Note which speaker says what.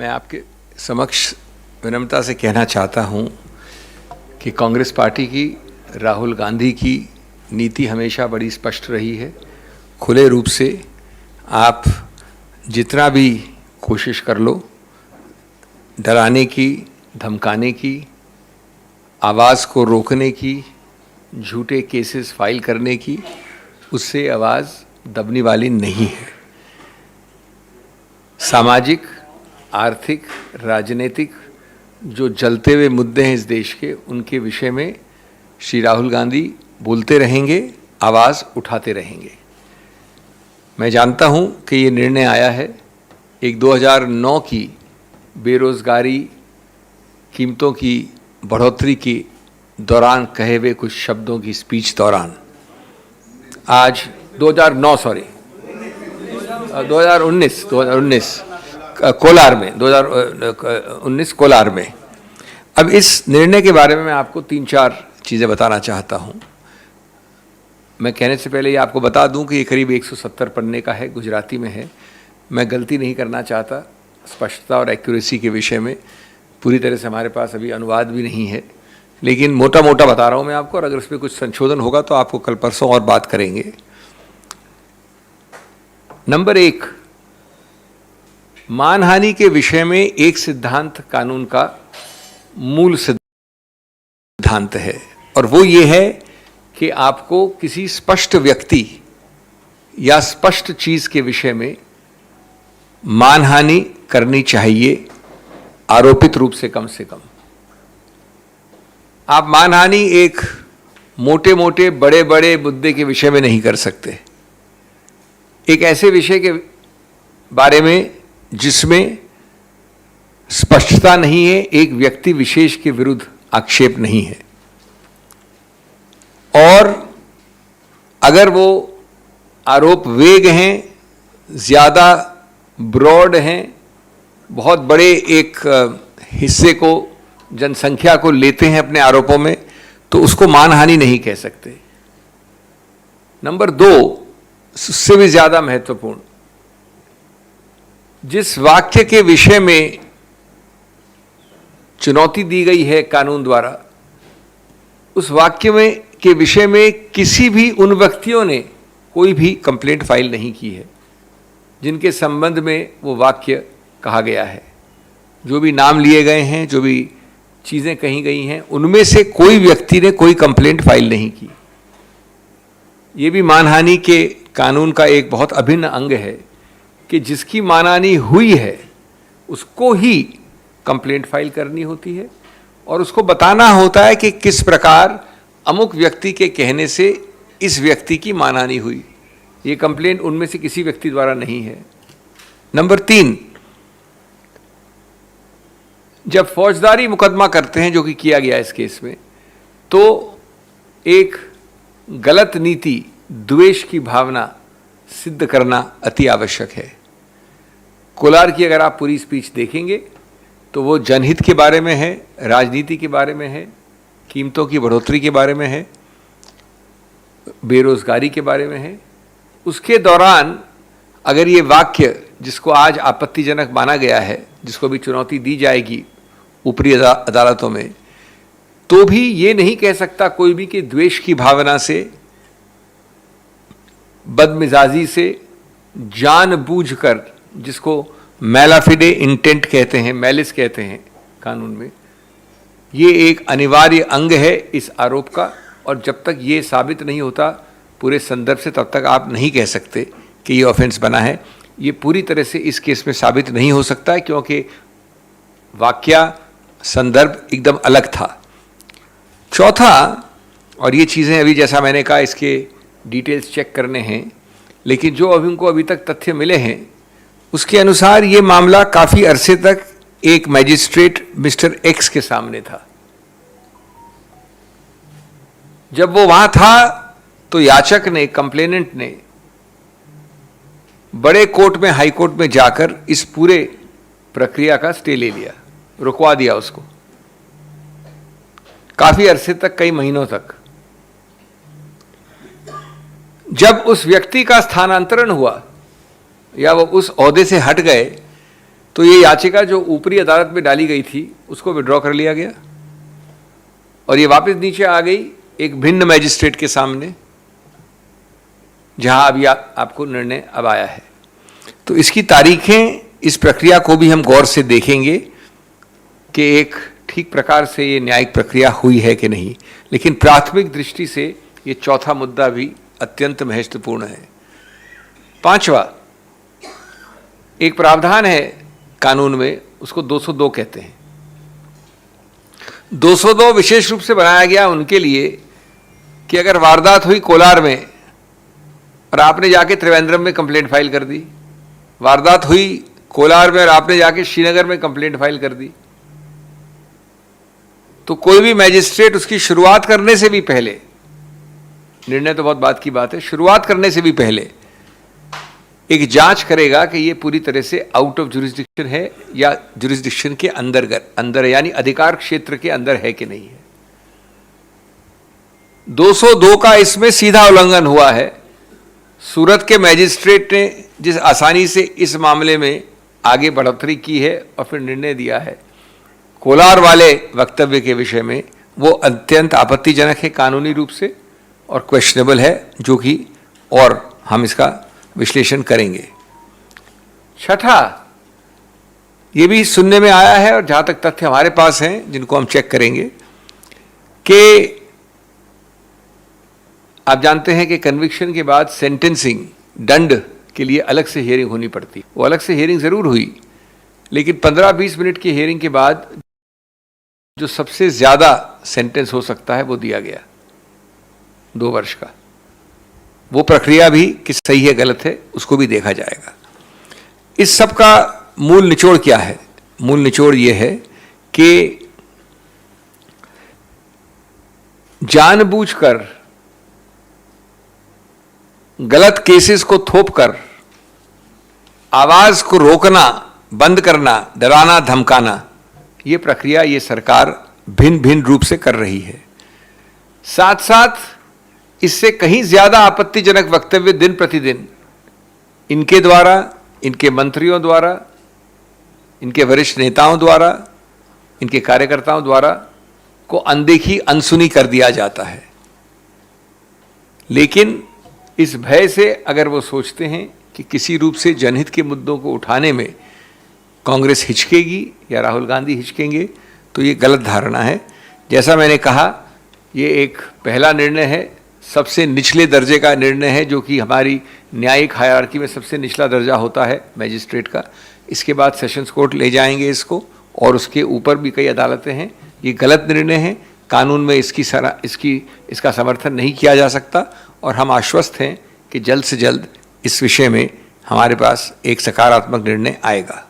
Speaker 1: मैं आपके समक्ष विनम्रता से कहना चाहता हूं कि कांग्रेस पार्टी की, राहुल गांधी की नीति हमेशा बड़ी स्पष्ट रही है। खुले रूप से आप जितना भी कोशिश कर लो, डराने की, धमकाने की, आवाज़ को रोकने की, झूठे केसेस फाइल करने की, उससे आवाज़ दबने वाली नहीं है। सामाजिक, आर्थिक, राजनीतिक जो जलते हुए मुद्दे हैं इस देश के, उनके विषय में श्री राहुल गांधी बोलते रहेंगे, आवाज़ उठाते रहेंगे। मैं जानता हूं कि ये निर्णय आया है एक 2009 की बेरोज़गारी, कीमतों की बढ़ोतरी के दौरान कहे हुए कुछ शब्दों की स्पीच दौरान। आज 2019 कोलार में, 2019 कोलार में। अब इस निर्णय के बारे में मैं आपको 3-4 चीज़ें बताना चाहता हूं। मैं कहने से पहले ये आपको बता दूं कि ये करीब 170 पन्ने का है, गुजराती में है। मैं गलती नहीं करना चाहता, स्पष्टता और एक्यूरेसी के विषय में पूरी तरह से हमारे पास अभी अनुवाद भी नहीं है, लेकिन मोटा मोटा बता रहा हूं मैं आपको, और अगर उसमें कुछ संशोधन होगा तो आपको कल परसों और बात करेंगे। नंबर 1, मानहानि के विषय में एक सिद्धांत कानून का मूल सिद्धांत है, और वो ये है कि आपको किसी स्पष्ट व्यक्ति या स्पष्ट चीज के विषय में मानहानि करनी चाहिए, आरोपित रूप से कम से कम। आप मानहानि एक मोटे मोटे बड़े बड़े मुद्दे के विषय में नहीं कर सकते। एक ऐसे विषय के बारे में जिसमें स्पष्टता नहीं है, एक व्यक्ति विशेष के विरुद्ध आक्षेप नहीं है, और अगर वो आरोप वेग हैं, ज़्यादा ब्रॉड हैं, बहुत बड़े एक हिस्से को, जनसंख्या को लेते हैं अपने आरोपों में, तो उसको मानहानि नहीं कह सकते। नंबर 2, उससे भी ज़्यादा महत्वपूर्ण, जिस वाक्य के विषय में चुनौती दी गई है कानून द्वारा, उस वाक्य में के विषय में किसी भी उन व्यक्तियों ने कोई भी कंप्लेंट फाइल नहीं की है जिनके संबंध में वो वाक्य कहा गया है। जो भी नाम लिए गए हैं, जो भी चीज़ें कही गई हैं, उनमें से कोई व्यक्ति ने कोई कंप्लेंट फाइल नहीं की। ये भी मानहानि के कानून का एक बहुत अभिन्न अंग है कि जिसकी मानहानि हुई है उसको ही कंप्लेंट फाइल करनी होती है, और उसको बताना होता है कि किस प्रकार अमुक व्यक्ति के कहने से इस व्यक्ति की मानहानि हुई। ये कंप्लेंट उनमें से किसी व्यक्ति द्वारा नहीं है। नंबर 3, जब फौजदारी मुकदमा करते हैं, जो कि किया गया इस केस में, तो एक गलत नीति, द्वेष की भावना सिद्ध करना अति आवश्यक है। कोलार की अगर आप पूरी स्पीच देखेंगे तो वो जनहित के बारे में है, राजनीति के बारे में है, कीमतों की बढ़ोतरी के बारे में है, बेरोजगारी के बारे में है। उसके दौरान अगर ये वाक्य, जिसको आज आपत्तिजनक माना गया है, जिसको भी चुनौती दी जाएगी ऊपरी अदालतों में, तो भी ये नहीं कह सकता कोई भी कि द्वेष की भावना से, बदमिजाजी से, जानबूझकर, जिसको मैलाफिडे इंटेंट कहते हैं, मैलिस कहते हैं कानून में, ये एक अनिवार्य अंग है इस आरोप का, और जब तक ये साबित नहीं होता पूरे संदर्भ से, तब तक आप नहीं कह सकते कि ये ऑफेंस बना है। ये पूरी तरह से इस केस में साबित नहीं हो सकता है, क्योंकि वाक्य, संदर्भ एकदम अलग था। चौथा, और ये चीज़ें अभी जैसा मैंने कहा इसके डिटेल्स चेक करने हैं, लेकिन जो अभी उनको अभी तक तथ्य मिले हैं उसके अनुसार ये मामला काफ़ी अरसे तक एक मैजिस्ट्रेट मिस्टर एक्स के सामने था। जब वो वहां था तो याचक ने, कंप्लेनेंट ने बड़े कोर्ट में, हाई कोर्ट में जाकर इस पूरे प्रक्रिया का स्टे ले लिया, रुकवा दिया उसको काफी अरसे तक, कई महीनों तक। जब उस व्यक्ति का स्थानांतरण हुआ या वो उस ओहदे से हट गए, तो ये याचिका जो ऊपरी अदालत में डाली गई थी उसको विड्रॉ कर लिया गया और ये वापस नीचे आ गई एक भिन्न मैजिस्ट्रेट के सामने, जहां अभी आपको निर्णय अब आया है। तो इसकी तारीखें, इस प्रक्रिया को भी हम गौर से देखेंगे कि एक ठीक प्रकार से ये न्यायिक प्रक्रिया हुई है कि नहीं। लेकिन प्राथमिक दृष्टि से ये चौथा मुद्दा भी अत्यंत महत्वपूर्ण है। पांचवा, एक प्रावधान है कानून में, उसको 202 कहते हैं। 202 विशेष रूप से बनाया गया उनके लिए कि अगर वारदात हुई कोलार में और आपने जाके त्रिवेंद्रम में कंप्लेंट फाइल कर दी, वारदात हुई कोलार में और आपने जाके श्रीनगर में कंप्लेंट फाइल कर दी, तो कोई भी मैजिस्ट्रेट उसकी शुरुआत करने से भी पहले, निर्णय तो बहुत बात की बात है, शुरुआत करने से भी पहले एक जांच करेगा कि ये पूरी तरह से आउट ऑफ जुरिस्डिक्शन है या जुरिस्डिक्शन के अंदर यानी अधिकार क्षेत्र के अंदर है कि नहीं है। 202 का इसमें सीधा उल्लंघन हुआ है। सूरत के मैजिस्ट्रेट ने जिस आसानी से इस मामले में आगे बढ़ोतरी की है और फिर निर्णय दिया है कोलार वाले वक्तव्य के विषय में, वो अत्यंत आपत्तिजनक है कानूनी रूप से और क्वेश्चनेबल है, जो कि और हम इसका विश्लेषण करेंगे। छठा, ये भी सुनने में आया है और जहां तक तथ्य हमारे पास हैं जिनको हम चेक करेंगे कि आप जानते हैं कि कन्विक्शन के बाद सेंटेंसिंग, दंड के लिए अलग से हियरिंग होनी पड़ती। वो अलग से हियरिंग जरूर हुई, लेकिन 15-20 मिनट की हियरिंग के बाद जो सबसे ज्यादा सेंटेंस हो सकता है वो दिया गया 2 वर्ष का। वो प्रक्रिया भी कि सही है गलत है उसको भी देखा जाएगा। इस सब का मूल निचोड़ क्या है? मूल निचोड़ ये है कि जानबूझकर गलत केसेस को थोपकर आवाज को रोकना, बंद करना, डराना, धमकाना, ये प्रक्रिया ये सरकार भिन्न भिन्न रूप से कर रही है। साथ साथ इससे कहीं ज्यादा आपत्तिजनक वक्तव्य दिन प्रतिदिन इनके द्वारा, इनके मंत्रियों द्वारा, इनके वरिष्ठ नेताओं द्वारा, इनके कार्यकर्ताओं द्वारा को अनदेखी, अनसुनी कर दिया जाता है। लेकिन इस भय से अगर वो सोचते हैं कि किसी रूप से जनहित के मुद्दों को उठाने में कांग्रेस हिचकेगी या राहुल गांधी हिचकेंगे, तो ये गलत धारणा है। जैसा मैंने कहा, ये एक पहला निर्णय है, सबसे निचले दर्जे का निर्णय है, जो कि हमारी न्यायिक हायरार्की में सबसे निचला दर्जा होता है मैजिस्ट्रेट का। इसके बाद सेशंस कोर्ट ले जाएंगे इसको और उसके ऊपर भी कई अदालतें हैं। ये गलत निर्णय है, कानून में इसका समर्थन नहीं किया जा सकता और हम आश्वस्त हैं कि जल्द से जल्द इस विषय में हमारे पास एक सकारात्मक निर्णय आएगा।